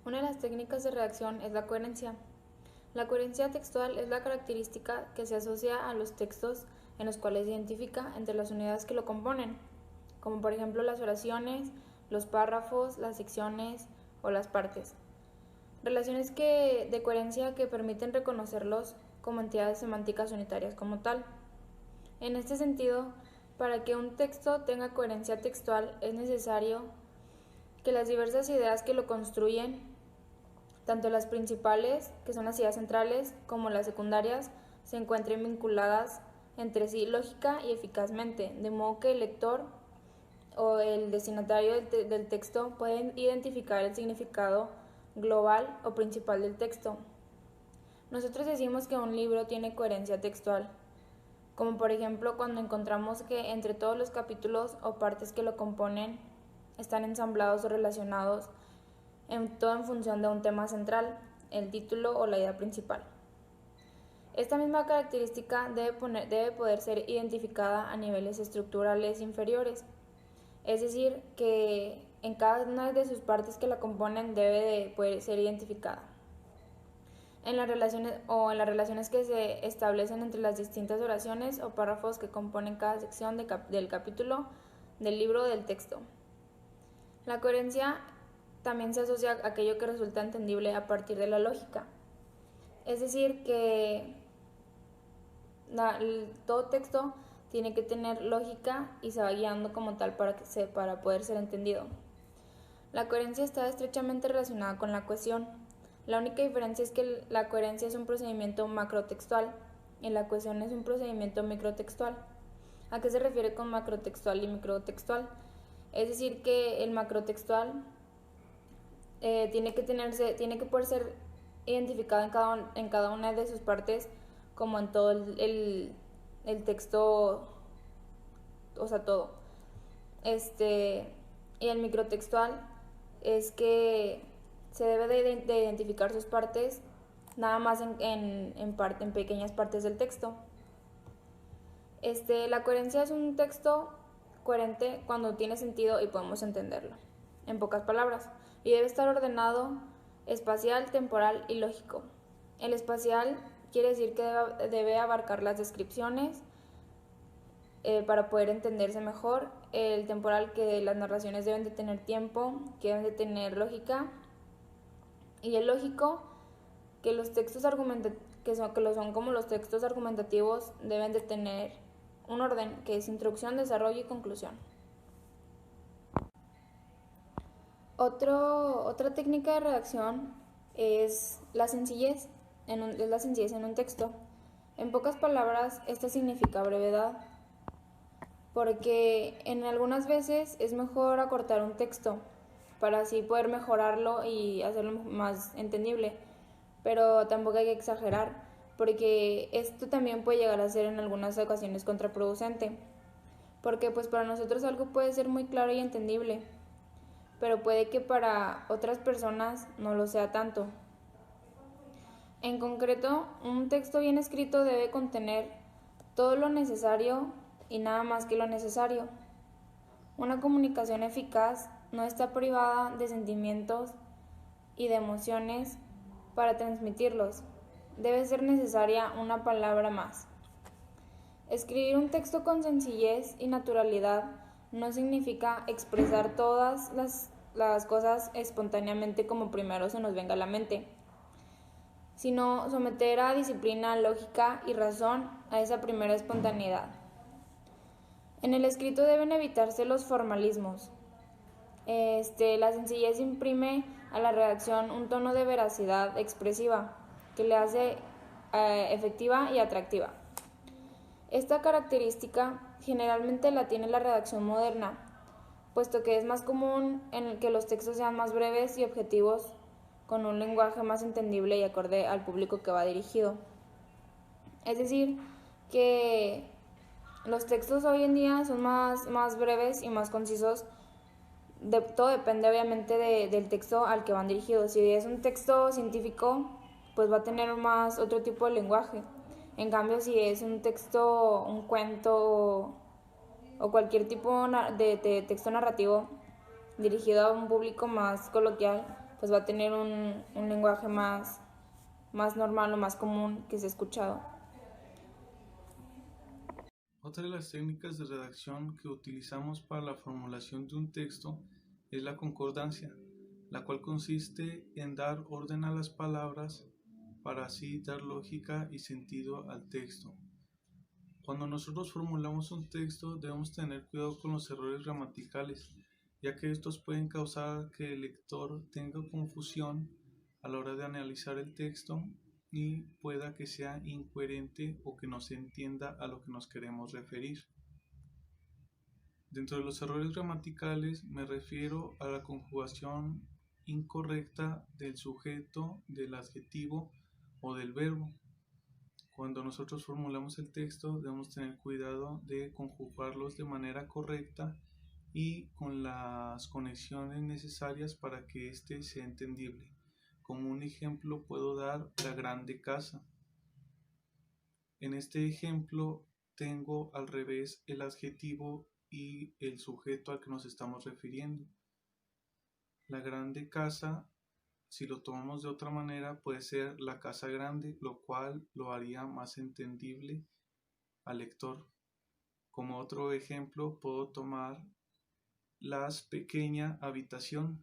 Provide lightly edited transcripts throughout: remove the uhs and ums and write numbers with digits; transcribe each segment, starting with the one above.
Una de las técnicas de redacción es la coherencia. La coherencia textual es la característica que se asocia a los textos en los cuales se identifica entre las unidades que lo componen, como por ejemplo las oraciones, los párrafos, las secciones o las partes. Relaciones de coherencia que permiten reconocerlos como entidades semánticas unitarias como tal. En este sentido, para que un texto tenga coherencia textual es necesario que las diversas ideas que lo construyen, tanto las principales, que son las ideas centrales, como las secundarias, se encuentren vinculadas entre sí lógica y eficazmente, de modo que el lector o el destinatario del texto pueden identificar el significado global o principal del texto. Nosotros decimos que un libro tiene coherencia textual, como por ejemplo cuando encontramos que entre todos los capítulos o partes que lo componen están ensamblados o relacionados todo en función de un tema central, el título o la idea principal. Esta misma característica debe poder ser identificada a niveles estructurales inferiores, es decir, que en cada una de sus partes que la componen debe de poder ser identificada. En las relaciones que se establecen entre las distintas oraciones o párrafos que componen cada sección del capítulo del libro o del texto. La coherencia también se asocia a aquello que resulta entendible a partir de la lógica. Es decir, que todo texto tiene que tener lógica y se va guiando como tal para poder ser entendido. La coherencia está estrechamente relacionada con la cohesión. La única diferencia es que la coherencia es un procedimiento macrotextual y la cohesión es un procedimiento microtextual. ¿A qué se refiere con macrotextual y microtextual? Es decir, que el macrotextual tiene que poder ser identificado en cada una de sus partes, como en todo el texto, o sea, todo. Y el microtextual es que se debe de identificar sus partes nada más en pequeñas partes del texto. La coherencia es un texto coherente cuando tiene sentido y podemos entenderlo, en pocas palabras, y debe estar ordenado espacial, temporal y lógico. El espacial quiere decir que debe abarcar las descripciones para poder entenderse mejor. El temporal, que las narraciones deben de tener tiempo, que deben de tener lógica. Y el lógico, que los textos son como los textos argumentativos, deben de tener un orden, que es introducción, desarrollo y conclusión. Otra técnica de redacción es la sencillez en un texto. En pocas palabras, esta significa brevedad, porque en algunas veces es mejor acortar un texto para así poder mejorarlo y hacerlo más entendible, pero tampoco hay que exagerar, porque esto también puede llegar a ser en algunas ocasiones contraproducente, porque pues para nosotros algo puede ser muy claro y entendible, pero puede que para otras personas no lo sea tanto. En concreto, un texto bien escrito debe contener todo lo necesario y nada más que lo necesario. Una comunicación eficaz no está privada de sentimientos y de emociones para transmitirlos. Debe ser necesaria una palabra más. Escribir un texto con sencillez y naturalidad no significa expresar todas las cosas espontáneamente como primero se nos venga a la mente, sino someter a disciplina, lógica y razón a esa primera espontaneidad. En el escrito deben evitarse los formalismos. La sencillez imprime a la redacción un tono de veracidad expresiva que le hace efectiva y atractiva. Esta característica generalmente la tiene la redacción moderna, puesto que es más común en el que los textos sean más breves y objetivos, con un lenguaje más entendible y acorde al público que va dirigido. Es decir, que los textos hoy en día son más breves y más concisos. Todo depende obviamente del texto al que van dirigidos. Si es un texto científico, pues va a tener más otro tipo de lenguaje. En cambio, si es un texto, un cuento o cualquier tipo de texto narrativo dirigido a un público más coloquial, pues va a tener un lenguaje más normal o más común que se ha escuchado. Otra de las técnicas de redacción que utilizamos para la formulación de un texto es la concordancia, la cual consiste en dar orden a las palabras para así dar lógica y sentido al texto. Cuando nosotros formulamos un texto debemos tener cuidado con los errores gramaticales, ya que estos pueden causar que el lector tenga confusión a la hora de analizar el texto y pueda que sea incoherente o que no se entienda a lo que nos queremos referir. Dentro de los errores gramaticales me refiero a la conjugación incorrecta del sujeto, del adjetivo o del verbo. Cuando nosotros formulamos el texto debemos tener cuidado de conjugarlos de manera correcta y con las conexiones necesarias para que éste sea entendible. Como un ejemplo puedo dar la grande casa. En este ejemplo tengo al revés el adjetivo y el sujeto al que nos estamos refiriendo. La grande casa, si lo tomamos de otra manera, puede ser la casa grande, lo cual lo haría más entendible al lector. Como otro ejemplo, puedo tomar las pequeña habitación.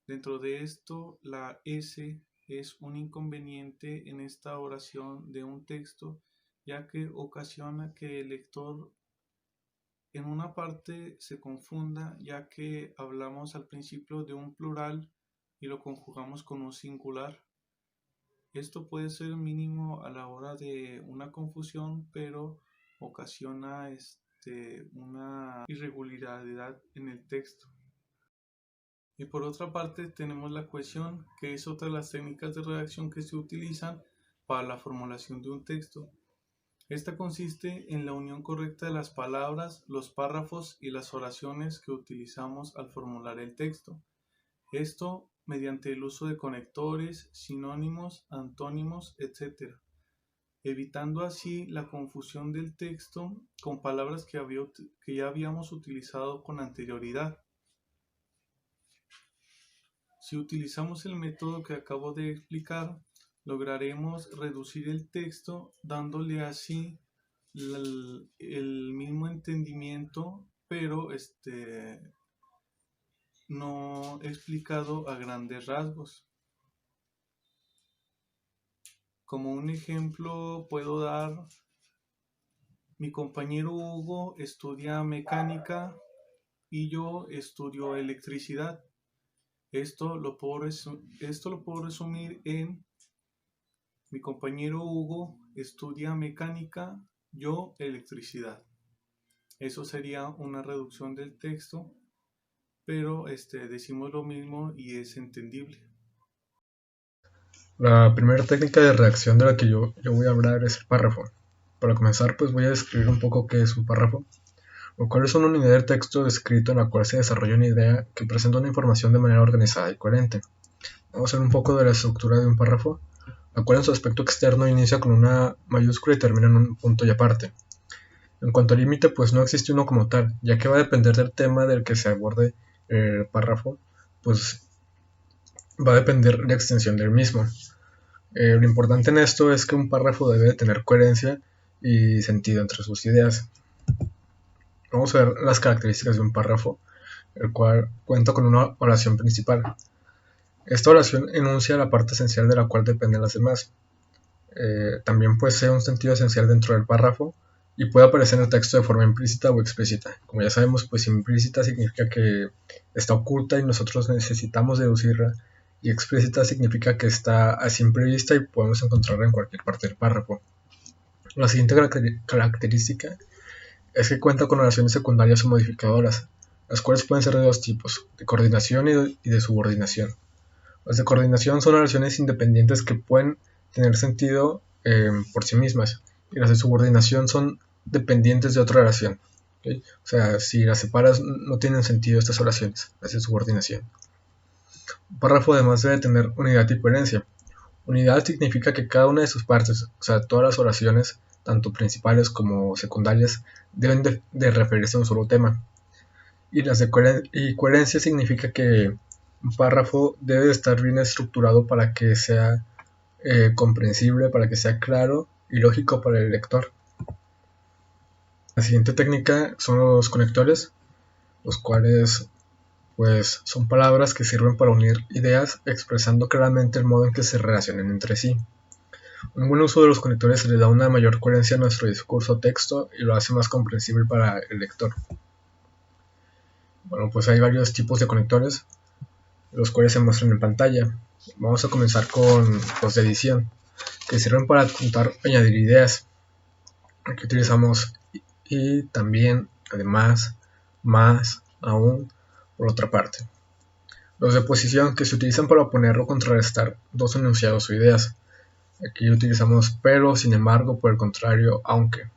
Dentro de esto, la S es un inconveniente en esta oración de un texto, ya que ocasiona que el lector en una parte se confunda, ya que hablamos al principio de un plural y lo conjugamos con un singular. Esto puede ser mínimo a la hora de una confusión, pero ocasiona una irregularidad en el texto. Y por otra parte tenemos la cohesión, que es otra de las técnicas de redacción que se utilizan para la formulación de un texto. Esta consiste en la unión correcta de las palabras, los párrafos y las oraciones que utilizamos al formular el texto. Esto mediante el uso de conectores, sinónimos, antónimos, etc., evitando así la confusión del texto con palabras que ya habíamos utilizado con anterioridad. Si utilizamos el método que acabo de explicar, lograremos reducir el texto dándole así el mismo entendimiento, pero no explicado a grandes rasgos. Como un ejemplo puedo dar: mi compañero Hugo estudia mecánica y yo estudio electricidad. Esto lo puedo resumir en: mi compañero Hugo estudia mecánica, yo electricidad. Eso sería una reducción del texto, pero decimos lo mismo y es entendible. La primera técnica de redacción de la que yo voy a hablar es el párrafo. Para comenzar, pues voy a describir un poco qué es un párrafo, lo cual es una unidad de texto escrito en la cual se desarrolla una idea que presenta una información de manera organizada y coherente. Vamos a ver un poco de la estructura de un párrafo, la cual en su aspecto externo inicia con una mayúscula y termina en un punto y aparte. En cuanto al límite, pues no existe uno como tal, ya que va a depender del tema del que se aborde el párrafo, pues va a depender la extensión del mismo. Lo importante en esto es que un párrafo debe tener coherencia y sentido entre sus ideas. Vamos a ver las características de un párrafo, el cual cuenta con una oración principal. Esta oración enuncia la parte esencial de la cual dependen las demás. También posee un sentido esencial dentro del párrafo y puede aparecer en el texto de forma implícita o explícita. Como ya sabemos, pues implícita significa que está oculta y nosotros necesitamos deducirla, y explícita significa que está a simple vista y podemos encontrarla en cualquier parte del párrafo. La siguiente característica es que cuenta con oraciones secundarias o modificadoras, las cuales pueden ser de dos tipos: de coordinación y de subordinación. Las de coordinación son oraciones independientes que pueden tener sentido por sí mismas, y las de subordinación son dependientes de otra oración. ¿Okay? O sea, si las separas no tienen sentido estas oraciones, las de subordinación. Un párrafo además debe tener unidad y coherencia. Unidad significa que cada una de sus partes, o sea, todas las oraciones, tanto principales como secundarias, deben de referirse a un solo tema. Y las de coherencia significa que Un párrafo debe de estar bien estructurado para que sea comprensible, para que sea claro y lógico para el lector. La siguiente técnica son los conectores, los cuales pues son palabras que sirven para unir ideas expresando claramente el modo en que se relacionan entre sí. Un buen uso de los conectores le da una mayor coherencia a nuestro discurso o texto y lo hace más comprensible para el lector. Bueno, pues hay varios tipos de conectores, los cuales se muestran en pantalla. Vamos a comenzar con los de edición, que sirven para adjuntar o añadir ideas. Aquí utilizamos y también, además, más, aún, por otra parte. Los de posición, que se utilizan para poner o contrarrestar dos enunciados o ideas. Aquí utilizamos pero, sin embargo, por el contrario, aunque.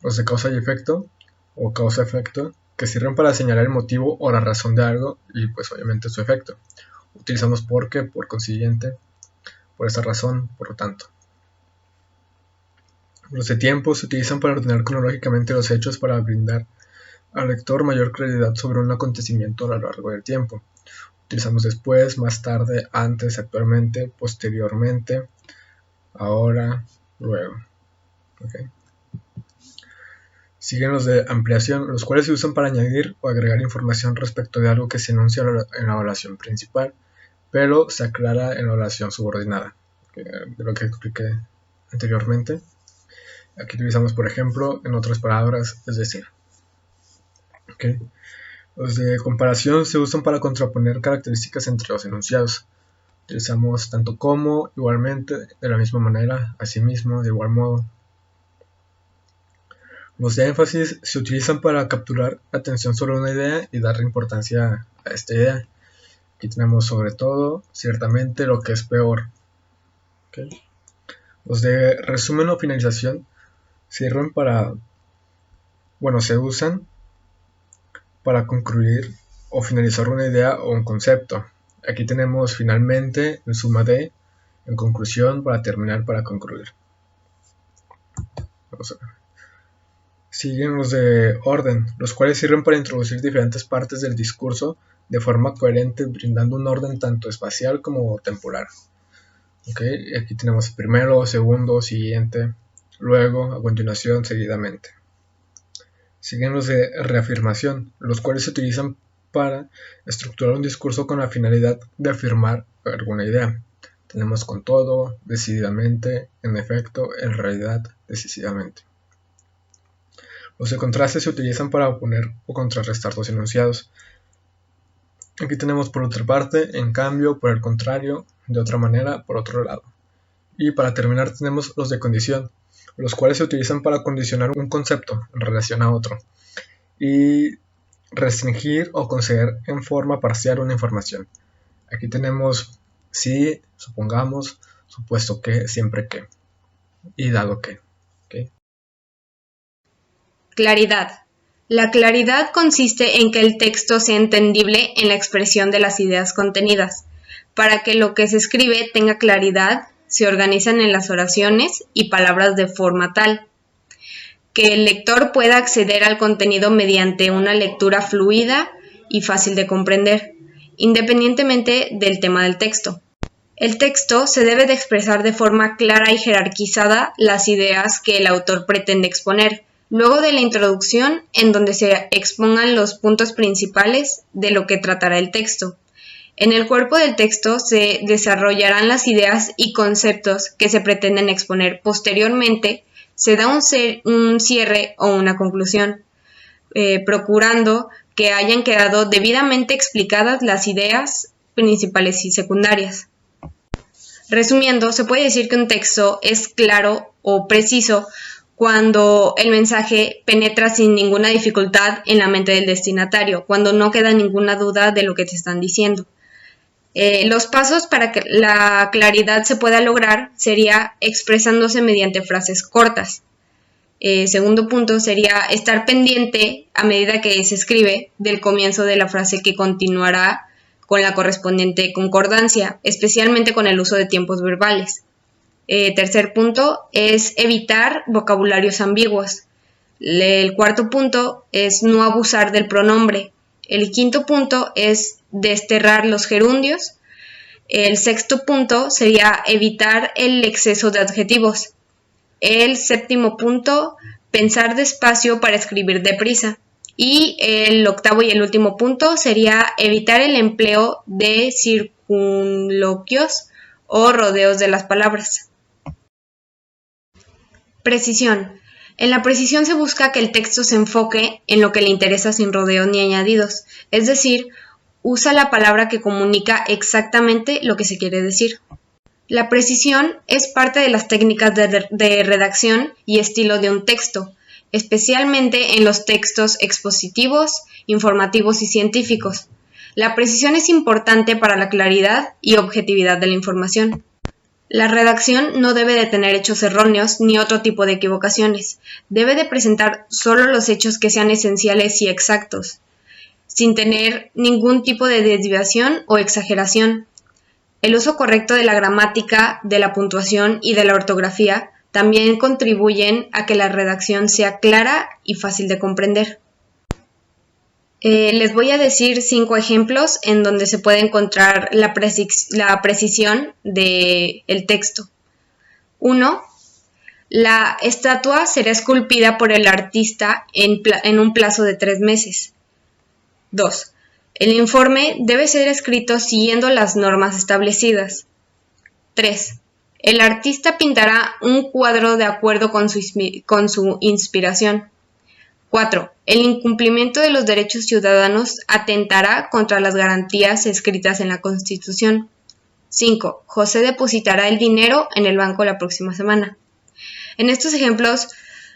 Los de causa y efecto, o causa-efecto, que sirven para señalar el motivo o la razón de algo y pues obviamente su efecto. Utilizamos porque, por consiguiente, por esta razón, por lo tanto. Los de tiempo se utilizan para ordenar cronológicamente los hechos para brindar al lector mayor claridad sobre un acontecimiento a lo largo del tiempo. Utilizamos después, más tarde, antes, actualmente, posteriormente, ahora, luego. Okay. Siguen los de ampliación, los cuales se usan para añadir o agregar información respecto de algo que se enuncia en la oración principal, pero se aclara en la oración subordinada, de lo que expliqué anteriormente. Aquí utilizamos, por ejemplo, en otras palabras, es decir. Okay. Los de comparación se usan para contraponer características entre los enunciados. Utilizamos tanto como, igualmente, de la misma manera, asimismo, de igual modo. Los de énfasis se utilizan para capturar la atención sobre una idea y darle importancia a esta idea. Aquí tenemos sobre todo, ciertamente, lo que es peor. Okay. Los de resumen o finalización sirven para, se usan para concluir o finalizar una idea o un concepto. Aquí tenemos finalmente, en suma de, en conclusión, para terminar, para concluir. Vamos a ver. Siguen los de orden, los cuales sirven para introducir diferentes partes del discurso de forma coherente, brindando un orden tanto espacial como temporal. Okay. Aquí tenemos primero, segundo, siguiente, luego, a continuación, seguidamente. Siguen los de reafirmación, los cuales se utilizan para estructurar un discurso con la finalidad de afirmar alguna idea. Tenemos con todo, decididamente, en efecto, en realidad, decisivamente. Los de contraste se utilizan para oponer o contrarrestar dos enunciados. Aquí tenemos por otra parte, en cambio, por el contrario, de otra manera, por otro lado. Y para terminar tenemos los de condición, los cuales se utilizan para condicionar un concepto en relación a otro y restringir o conceder en forma parcial una información. Aquí tenemos si, supongamos, supuesto que, siempre que y dado que. ¿Okay? Claridad. La claridad consiste en que el texto sea entendible en la expresión de las ideas contenidas. Para que lo que se escribe tenga claridad, se organizan en las oraciones y palabras de forma tal que el lector pueda acceder al contenido mediante una lectura fluida y fácil de comprender, independientemente del tema del texto. El texto se debe de expresar de forma clara y jerarquizada las ideas que el autor pretende exponer, luego de la introducción en donde se expongan los puntos principales de lo que tratará el texto. En el cuerpo del texto se desarrollarán las ideas y conceptos que se pretenden exponer. Posteriormente, se da un cierre o una conclusión, procurando que hayan quedado debidamente explicadas las ideas principales y secundarias. Resumiendo, se puede decir que un texto es claro o preciso cuando el mensaje penetra sin ninguna dificultad en la mente del destinatario, cuando no queda ninguna duda de lo que te están diciendo. Los pasos para que la claridad se pueda lograr sería expresándose mediante frases cortas. Segundo punto sería estar pendiente a medida que se escribe del comienzo de la frase que continuará con la correspondiente concordancia, especialmente con el uso de tiempos verbales. Tercer punto es evitar vocabularios ambiguos. El cuarto punto es no abusar del pronombre. El quinto punto es desterrar los gerundios. El sexto punto sería evitar el exceso de adjetivos. El séptimo punto, pensar despacio para escribir deprisa. Y el octavo y el último punto sería evitar el empleo de circunloquios o rodeos de las palabras. Precisión. En la precisión se busca que el texto se enfoque en lo que le interesa sin rodeos ni añadidos, es decir, usa la palabra que comunica exactamente lo que se quiere decir. La precisión es parte de las técnicas de redacción y estilo de un texto, especialmente en los textos expositivos, informativos y científicos. La precisión es importante para la claridad y objetividad de la información. La redacción no debe de tener hechos erróneos ni otro tipo de equivocaciones. Debe de presentar solo los hechos que sean esenciales y exactos, sin tener ningún tipo de desviación o exageración. El uso correcto de la gramática, de la puntuación y de la ortografía también contribuyen a que la redacción sea clara y fácil de comprender. Les voy a decir 5 ejemplos en donde se puede encontrar la precisión del texto. 1. La estatua será esculpida por el artista en un plazo de 3 meses. 2. El informe debe ser escrito siguiendo las normas establecidas. 3. El artista pintará un cuadro de acuerdo con su inspiración. 4. El incumplimiento de los derechos ciudadanos atentará contra las garantías escritas en la Constitución. 5. José depositará el dinero en el banco la próxima semana. En estos ejemplos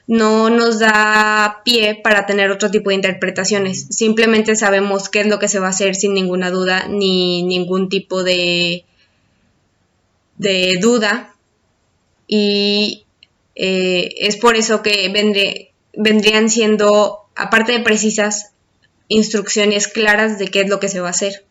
no nos da pie para tener otro tipo de interpretaciones. Simplemente sabemos qué es lo que se va a hacer sin ninguna duda ni ningún tipo de duda. Y es por eso que vendrían siendo, aparte de precisas, instrucciones claras de qué es lo que se va a hacer.